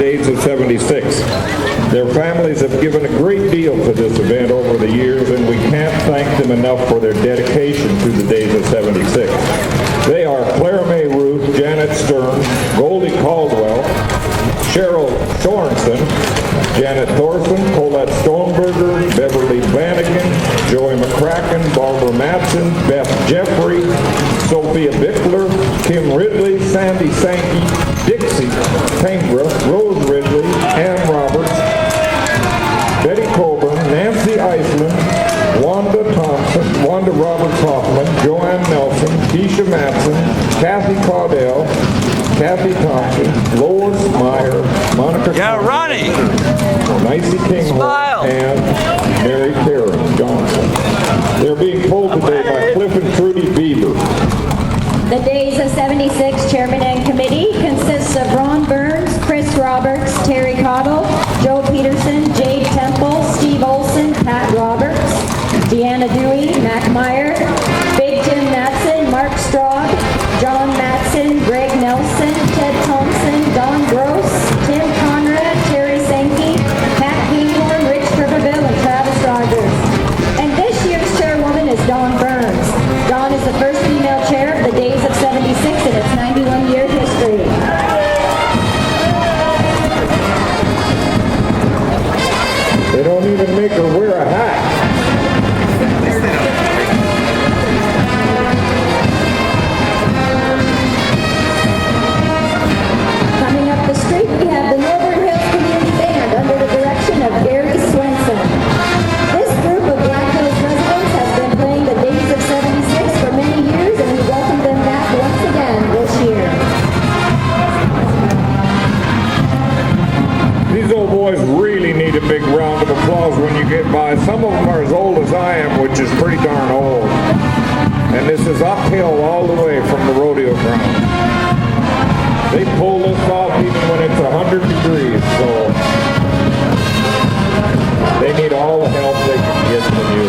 Days of 76. Their families have given a great deal to this event over the years, and we can't thank them enough for their dedication to the Days of 76. They are Claire May Ruth, Janet Stern, Goldie Caldwell, Cheryl Sorensen, Janet Thorson, Colette Stoneberger, Beverly Bannigan, Joey McCracken, Barbara Matson, Beth Jeffrey, Sophia Bickler, Kim Ridley, Sandy Sankey, Dixie Tangra, Rose Ridley, Ann Roberts, Betty Coburn, Nancy Iceland, Wanda Thompson, Wanda Roberts Hoffman, Joanne Nelson, Keisha Matson, Kathy Caudell, Kathy Thompson, Lois Meyer, Monica Ronnie! Nicey Kinghorn, and Mary Karen Johnson. They're being pulled today by Cliff and Trudy Bieber. The Days of 76 Chairman and Committee consists of Ron Burns, Chris Roberts, Terry Cottle, Joe Peterson, Jade Temple, Steve Olson, Pat Roberts, Deanna Dewey, Mac Meyer, Big Jim Matson, Mark Straub, John Matson, Greg Nelson, Ted Thompson, Don Gross, Tim Conrad, Terry Sankey, Pat Kinghorn, Rich Trevorville, and Travis Rogers. And this year's chairwoman is Dawn Burns. Dawn is the first female chair of the Days of 76 in its 91-year history. They don't even make her wear a hat. Coming up the street, we have the Northern Hills Community Band under the direction of Gary Swenson. This group of Black Hills residents has been playing the Days of 76 for many years, and we welcome them back once again this year. These old boys really need a big round of applause when you get by. Some of them are as old as I am, which is pretty darn old. And this is uphill all the way from the rodeo ground. They pull this off even when it's 100 degrees, so they need all the help they can get from you.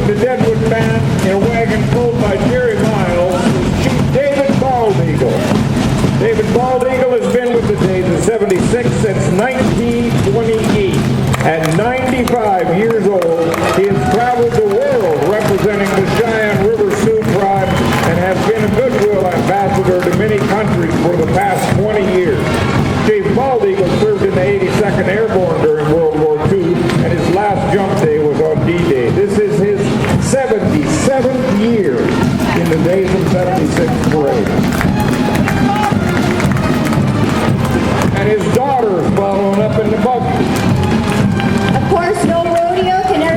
The Deadwood Band in a wagon pulled by Jerry Miles is Chief David Baldeagle. David Baldeagle has been with the Days of 76 since 1928. At 95 years old, he has traveled the world representing the Cheyenne River Sioux tribe and has been a goodwill ambassador to many countries for the past 20 years. Chief Baldeagle served in the 82nd Airborne during World War II, and his last jump day was on D-Day. This is his 77th year in the Days of 76 Parade. And his daughter's following up in the buggy. Of course, no rodeo can ever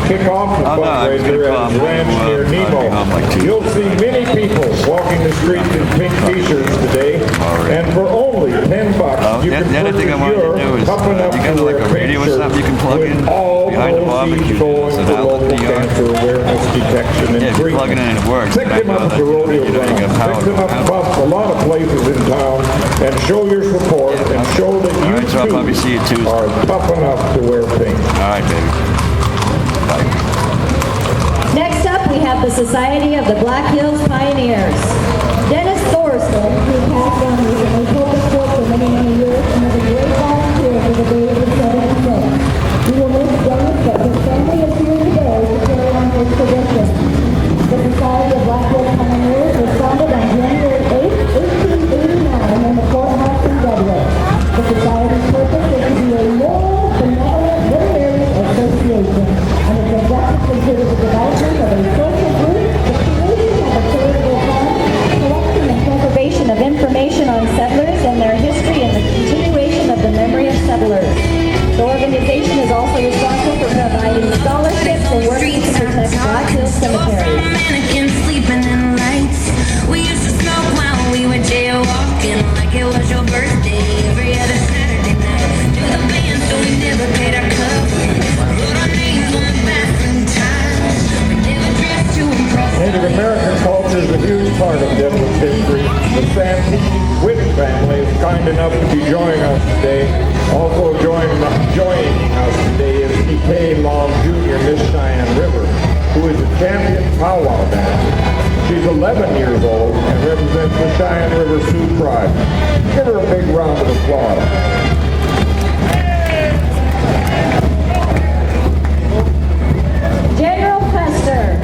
kick off the Oh, no, I was fundraiser gonna at his call ranch him, near I'll be Nemo. home like 2. You'll see many people walking the streets in pink t-shirts today, and for only $10, you can the other thing I purchase wanted to your do is, Toughen Up you got to like Wear a radio or Pink something you can shirt plug with in all behind the barbecue. proceeds going There's an to outlet local PR. cancer awareness, detection, and Yeah, if you treatment. plug it in and it works, Pick but I them know up at that the rodeo you don't get grounds. power Pick them up to across a lot of places in town and show your support and show that you Alright, so I'll probably see you too Tuesday. are tough enough to wear pink. All right, baby. Bye. Next up, we have the Society of the Black Hills Pioneers. Dennis Thorson, who passed on recently, told the sport for many, many years and was a great volunteer for the Days of 76. We will miss Dennis, but his family is here today to carry on his tradition. The Society of Black Hills Pioneers was founded on January 8, 1889 in the courthouse in Deadwood. The Society's purpose is to be a moral, benevolent, literary association, and its objectives include the development of a social group, the creation of a charitable fund, collection and preservation of information on settlers and their history, and the continuation of the memory of settlers. The organization is also responsible for providing scholarships and working to protect Black Hills cemeteries. Mannequins sleeping in lights. We used to smoke while we were jaywalking like it was your birthday every other Saturday night. Knew the band, so we never paid our cover. Wrote our names on the bathroom tiles. We never dressed to impress. Native American culture is a huge part of Deadwood's history. The Santee Witt family is kind enough to be joining us today. Also joining us today is T.K. Long Jr., Miss Cheyenne River, who is a champion powwow dancer. She's 11 years old and represents the Cheyenne River Sioux tribe. Give her a big round of applause. General Custer.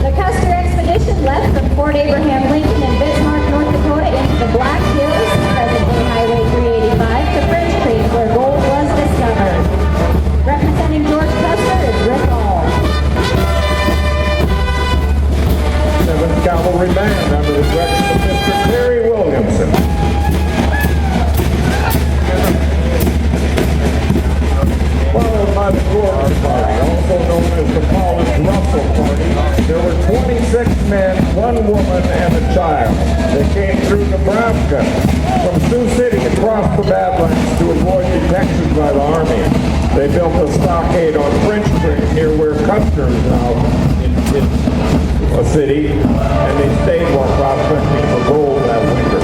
The Custer expedition left from Fort Abraham Lincoln in Bismarck, North Dakota into the Black Hills, presently Highway 385, to French Creek, where gold was discovered. Representing George Custer is Rick Hall. 7th Cavalry Band under the direction of Mr. Terry Williamson. Followed by the Gordon Party, also known as the Paulus Russell Party. There were 26 men, 1 woman, and a child. They came through Nebraska from Sioux City across the Badlands to avoid detection by the Army. They built a stockade on French Creek near where Custer is now in a city, and they stayed while prospecting for gold that winter.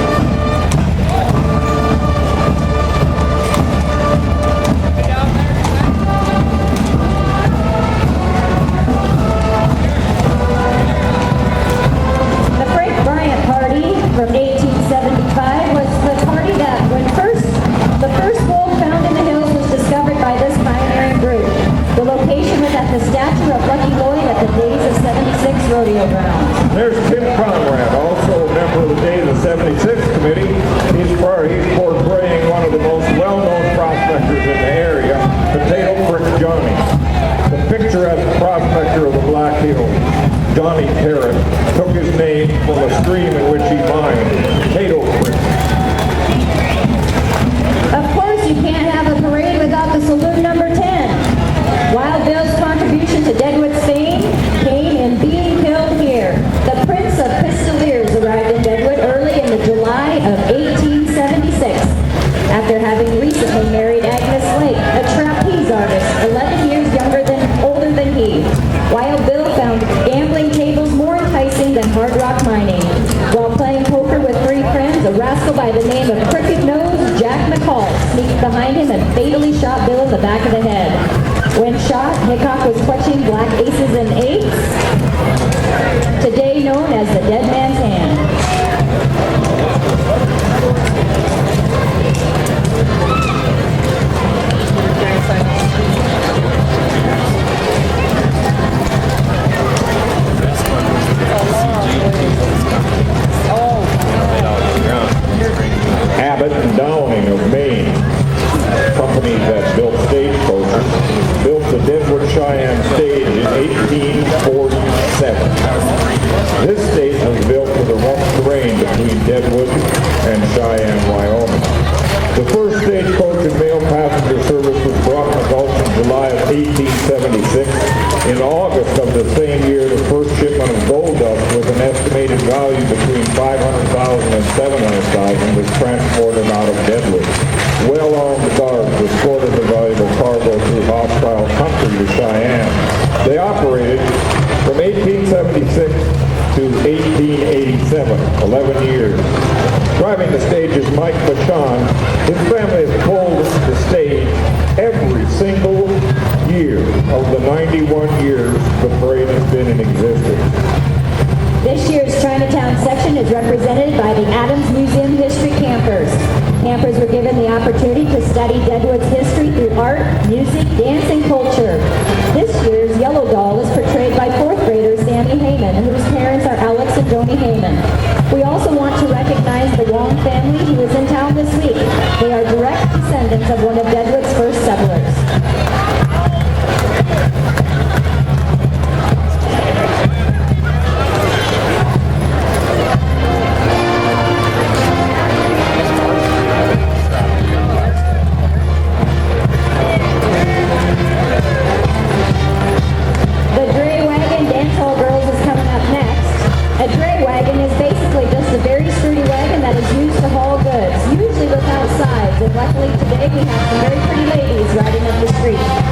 The Frank Bryant Party from 1875 was the party that the first gold found in the hills was discovered by this pioneering group. The location was at the statue of Lucky Lloyd at the Days of 76 rodeo grounds. There's Tim Conrad, also a member of the Days of 76 committee. He's portraying one of the most well-known prospectors in the area, Potato Crick Johnny. The picturesque prospector of the Black Hills, Johnny Parrott, took his name from a stream in which he mined, Potato Crick. Of course, you can't have a parade without the Saloon number 10. Wild Bill's contribution to Deadwood's fame came in being killed here. The Prince of Pistoliers arrived in Deadwood early in the July of 1876, after having recently married Agnes Lake, a trapeze artist, 11 years older than he. Wild Bill found gambling tables more enticing than hard rock mining. While playing poker with 3 friends, a rascal by the name of Crooked Nose Jack McCall sneaked behind him and fatally shot Bill in the back of the head. When shot, Hickok was clutching black aces and 8s, today known as the Dead Man's Hand. Abbott and Downing of Maine, companies that built stagecoaches, built the Deadwood Cheyenne stage in 1847. This stage was gold dust with an estimated value between $500,000 and $700,000 was transported out of Deadwood. Well-armed guards escorted the valuable cargo through hostile country to Cheyenne. They operated from 1876 to 1887, 11 years. Driving the stage is Mike Vachon. His family has pulled the stage every single year of the 91 years the parade has been in existence. This year's Chinatown section is represented by the Adams Museum History Campers. Campers were given the opportunity to study Deadwood's history through art, music, dance, and culture. This year's Yellow Doll is portrayed by 4th grader Sammy Heyman, whose parents are Alex and Joni Heyman. We also want to recognize the Wong family who is in town this week. They are direct descendants of one of Deadwood's first settlers. And luckily today we have some very pretty ladies riding up the street.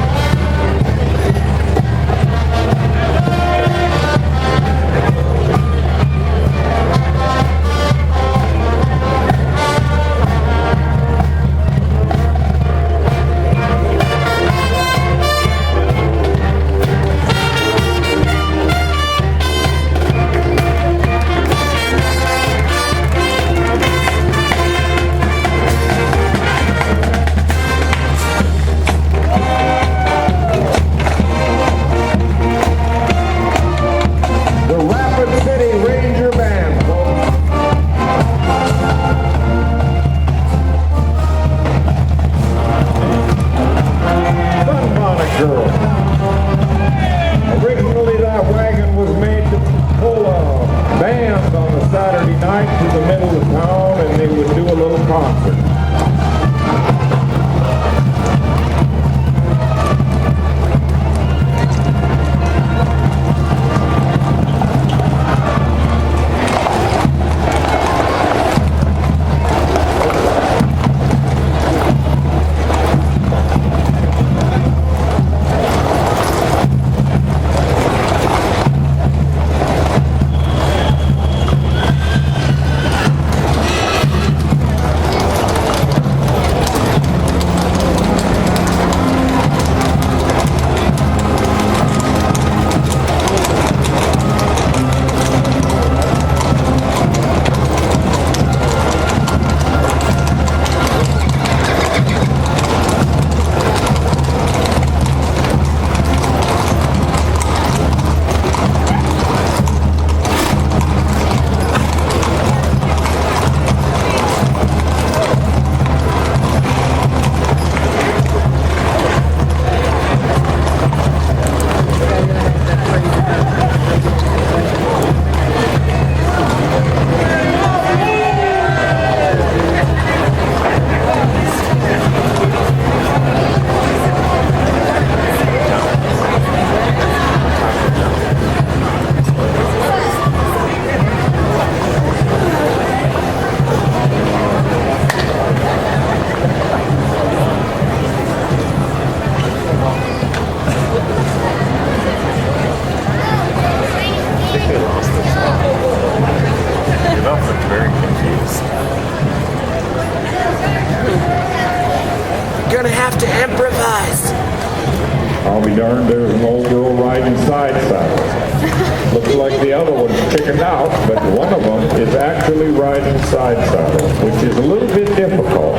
I'll be darned, there's an old girl riding side saddle. Looks like the other one's chickened out, but one of them is actually riding side saddle, which is a little bit difficult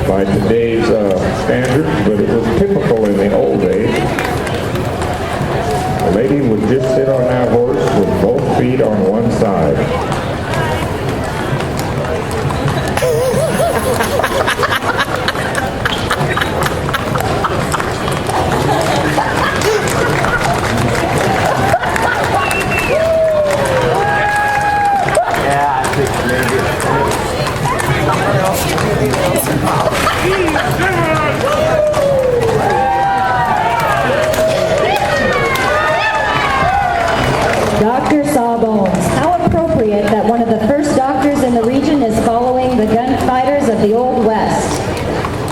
by today's standards, but it was typical in the old days. The lady would just sit on that horse with both feet on one side. Dr. sawbones. How appropriate that one of the first doctors in the region is following the gunfighters of the Old West.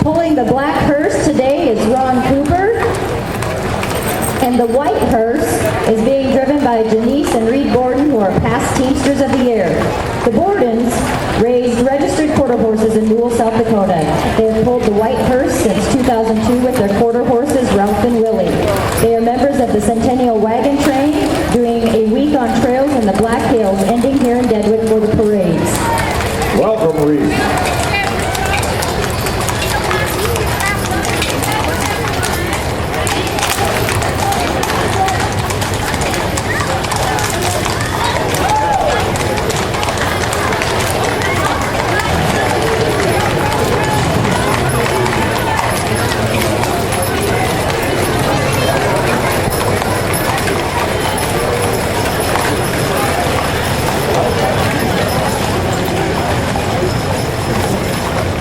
Pulling the black hearse today is Ron Cooper, and the white hearse is being driven by Janice and Reed Borden, who are past Teamsters of the Year. The Bordens raised registered quarter horses in Newell, South Dakota. They have pulled the white hearse since 2002 with their quarter horses, Ralph and Willie. They are members of the Centennial Wagon Train, doing a week on trails in the Black Hills, ending here in Deadwood for the parades. Welcome, Reed.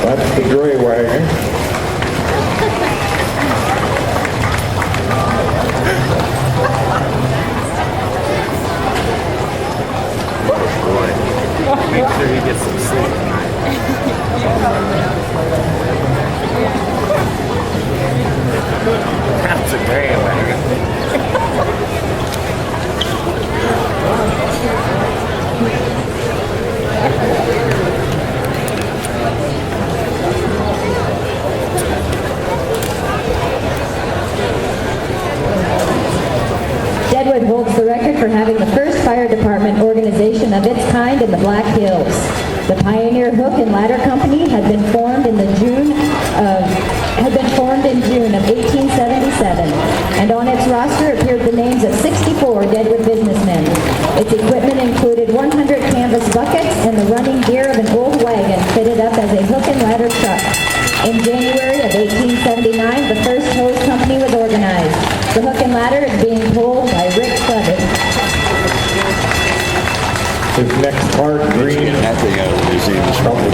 That's the dray wagon. Make sure he gets some sleep tonight. That's a great wagon. Deadwood holds the record for having the first fire department organization of its kind in the Black Hills. The Pioneer Hook and Ladder Company had been formed in June of 1877, and on its roster appeared the names of 64 Deadwood businessmen. Its equipment included 100 canvas buckets and the running gear of an old wagon fitted up as a hook and ladder truck. In January of 1879, the first hose company was organized. The hook and ladder is being pulled by Rick Clutter. His next part, green, That thing out of the museum is probably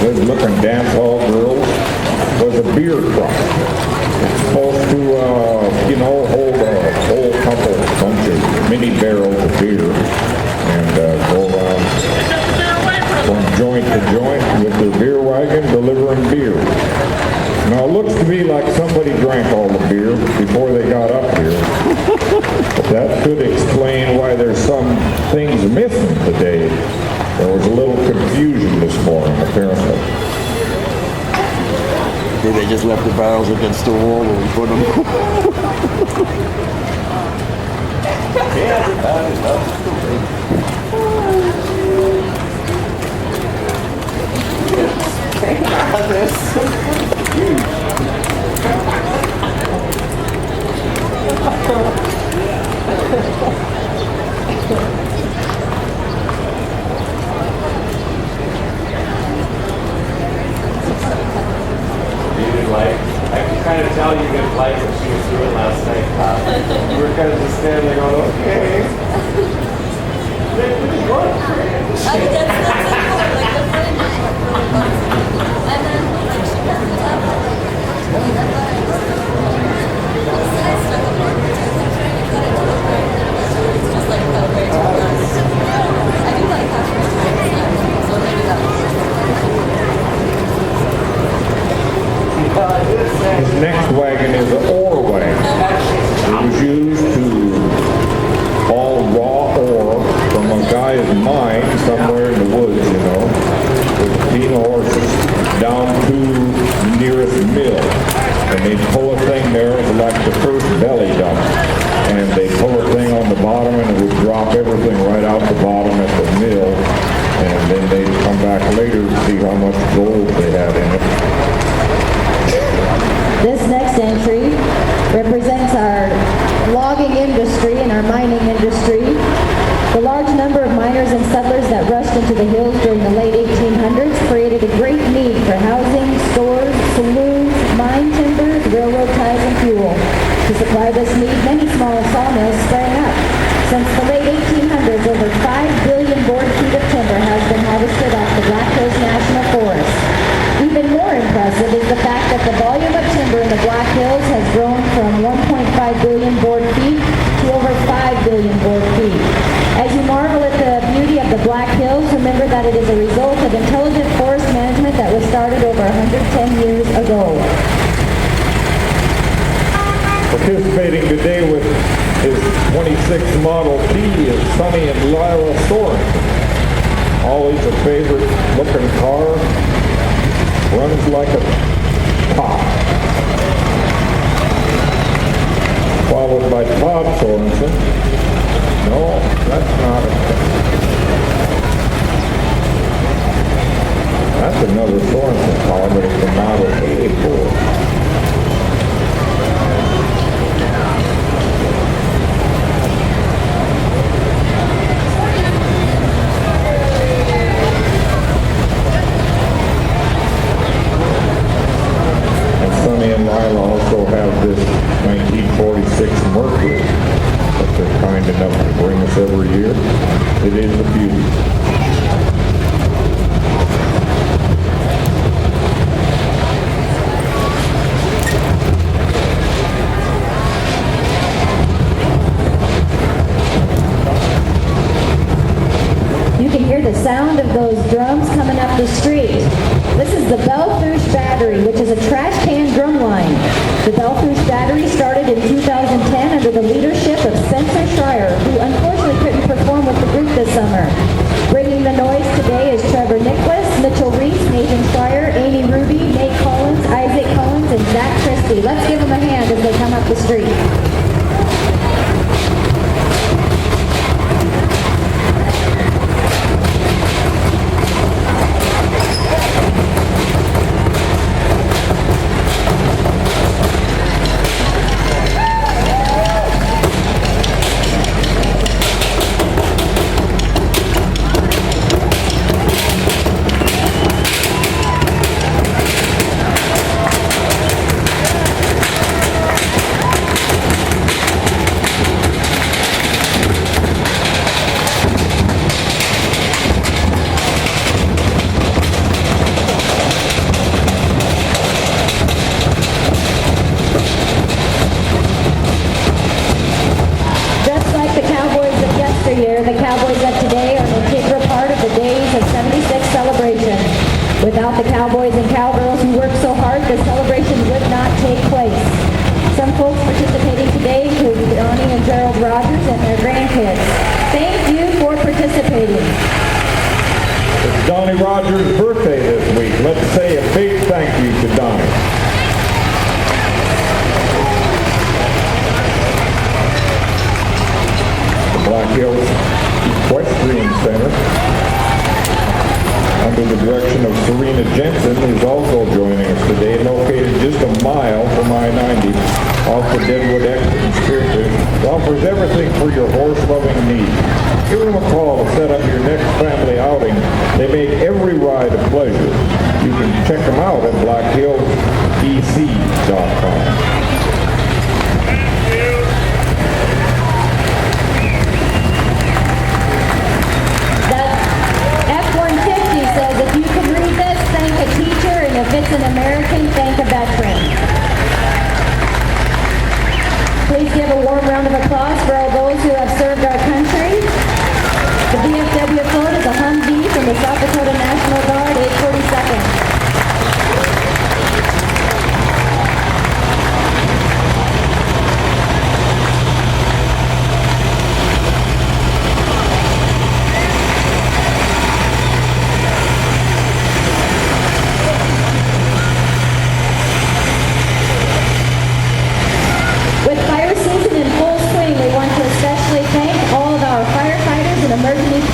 good-looking dance hall girl, was a beer truck. It's supposed to, hold a whole bunch of mini barrels of beer and go around from joint to joint with their beer wagon delivering beer. Now, it looks to me like somebody drank all the beer before they got up here. But that could explain why there's some things missing today. There was a little confusion this morning, apparently. They just left the barrels against the wall and put them. Everybody loves the I can kind of tell you didn't like what she was doing last night. You were kind of just standing there going, okay. His next wagon is an ore wagon. It was used to haul raw ore from a guy's mine somewhere in the woods, with 15 horses down to the nearest mill. And they'd pull a thing there, it was like the first belly dump. And they'd pull a thing on the bottom and it would drop everything right out the bottom at the mill. And then they'd come back later to see how much gold they had in it. This next entry represents our logging industry and our mining industry. The large number of miners and settlers that rushed into the hills during the late 1800s created a great need for housing, stores, saloons, mine timbers, railroad ties, and fuel. To supply this need, many small sawmills sprang up. Since the late 1800s, over 5 billion board feet of timber has been harvested off the Black Hills National Forest. Even more impressive is the fact that the volume of timber in the Black Hills has grown from 1.5 billion board feet to over 5 billion board feet. As you Black Hills remember that it is a result of intelligent forest management that was started over 110 years ago. Participating today with his 26 Model T is Sonny and Lila Sorensen. Always a favorite looking car. Runs like a top. Followed by Todd Sorensen. No, that's not it. That's another Sorensen car, but it's a Model A Ford. Sonny and Lila also have this 1946 Mercury that they're kind enough to bring us every year. It is a beauty. You can hear the sound of those drums coming up the street. This is the Belfouche Battery, which is a trash can drum line. The Belfouche Battery started in 2010 under the leadership of Spencer Schreier, who unfortunately couldn't perform with the group this summer. Bringing the noise today is Trevor Nicholas, Mitchell Reese, Nathan Schreier, Amy Ruby, Nate Collins, Isaac Collins, and Zach Christie. Let's give them a hand as they come up the street. The Cowboys of today are an integral part of the Days of 76 celebration. Without the cowboys and cowgirls who work so hard, the celebration would not take place. Some folks participating today include Donnie and Gerald Rogers and their grandkids. Thank you for participating. It's Donnie Rogers' birthday this week. Let's say a big thank you to Donnie. Black Hills Equestrian Center, under the direction of Serena Jensen, who's also joining us today, located just a mile from I-90 off the Deadwood Exit in Spearfish, offers everything for your horse-loving needs. Give them a call to set up your next family outing. They make every ride a pleasure. You can check them out at blackhillsec.com. If it's an American, thank a veteran. Please give a warm round of applause for all those who have served our country. The VFW float is a Humvee from the South Dakota National Guard, 842nd.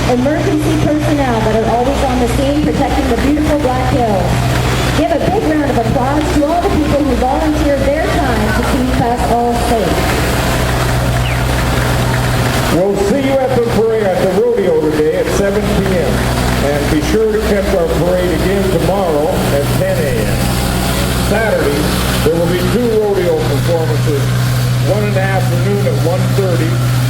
Emergency personnel that are always on the scene protecting the beautiful Black Hills. Give a big round of applause to all the people who volunteered their time to keep us all safe. We'll see you at the parade, at the rodeo today at 7 p.m. And be sure to catch our parade again tomorrow at 10 a.m. Saturday, there will be 2 rodeo performances, one in the afternoon at 1:30